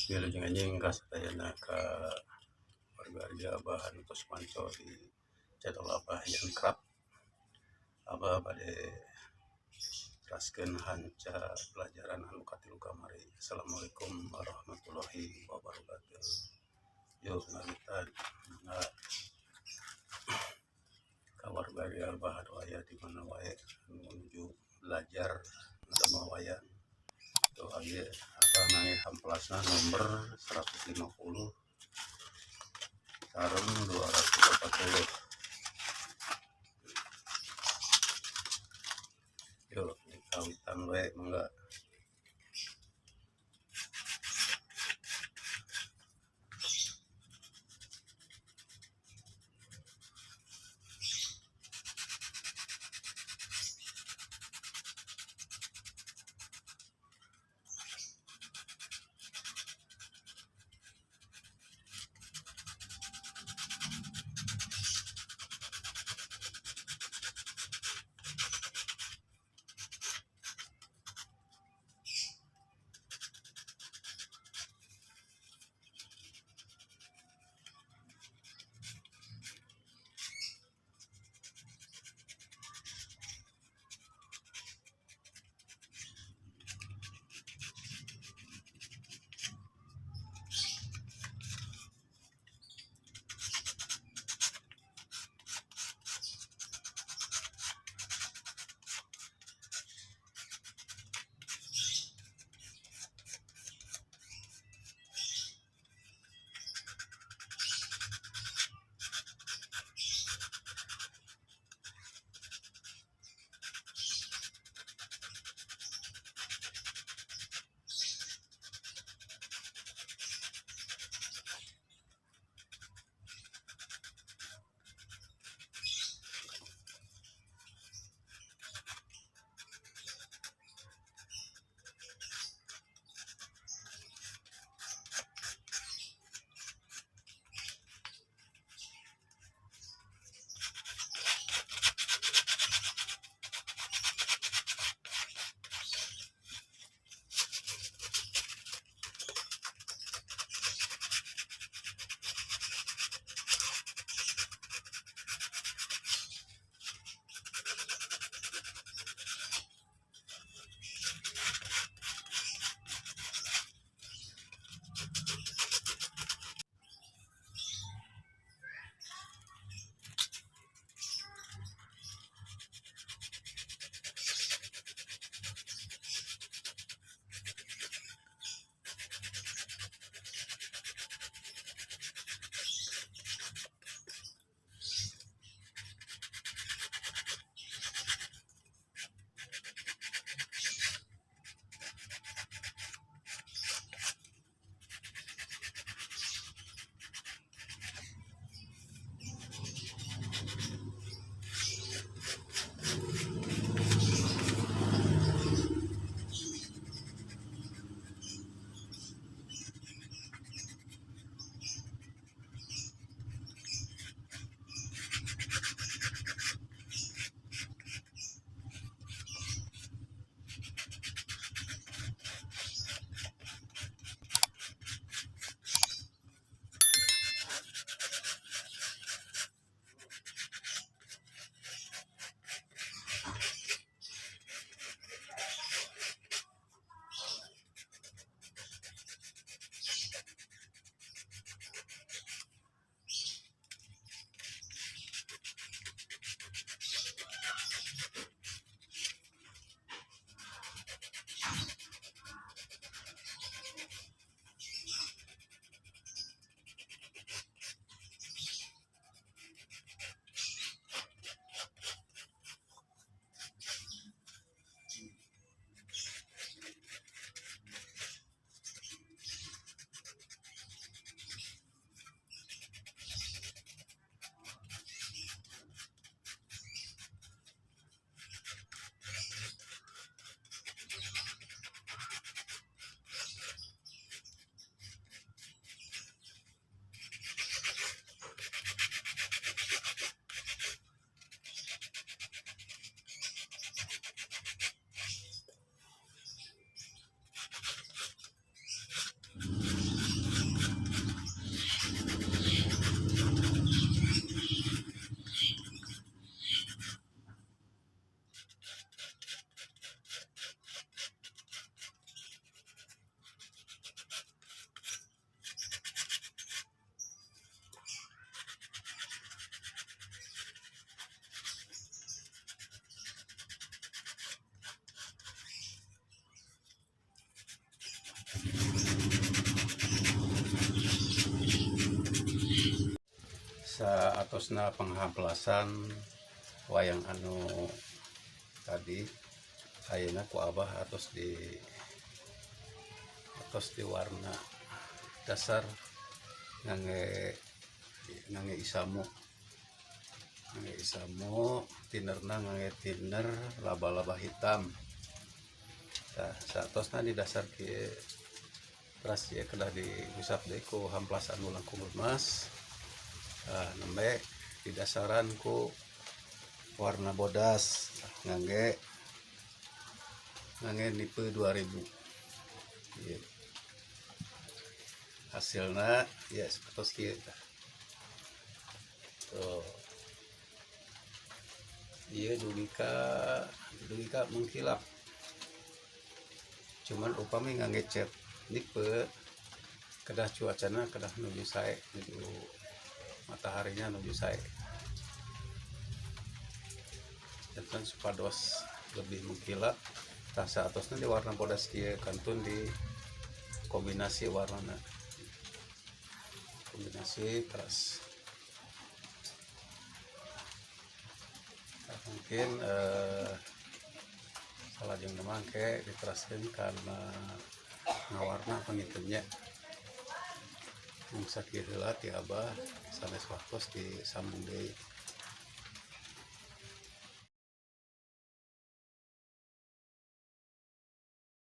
Wilujeng anjing kasadayana ka warga bahan tos manco di channel Abah yang kerap Abah bade teraskeun hanca pelajaran anu katilu kamari. Assalamualaikum warahmatullahi wabarakatuh. Yuk ngagitan kawarga Abah aya di mana wae menuju belajar sama wayang. Tuh aja Abah nangis hamplasna nomor 150 sareng 240. Yuk kawitan we mangga. Saatosna penghamplasan wayang anu tadi ayeuna ku Abah atos di warna dasar ngangge isamu tinerna ngangge tiner laba-laba hitam. Nah, saatosna di dasar kieu teras ya kedah diusap deui ku hamplasan ulang ku emas. Nembe di dasaran ku warna bodas ngangge nipe 2000. Ieu hasilna ya sapertos kieu tah. Tuh. Ieu dugi ka mengkilap. Cuman upami ngangge cat nipe kedah cuacana kedah nuju sae, nuju mataharinya nuju sae. Dan supados lebih mengkilap tah saatosna di warna bodas kieu kantun di kombinasi warna kombinasi teras. Nah, mungkin salajeng mangke diteraskeun karena ngawarna pengitungnya mung sakieu heula ti Abah sanes waktos disambung deui.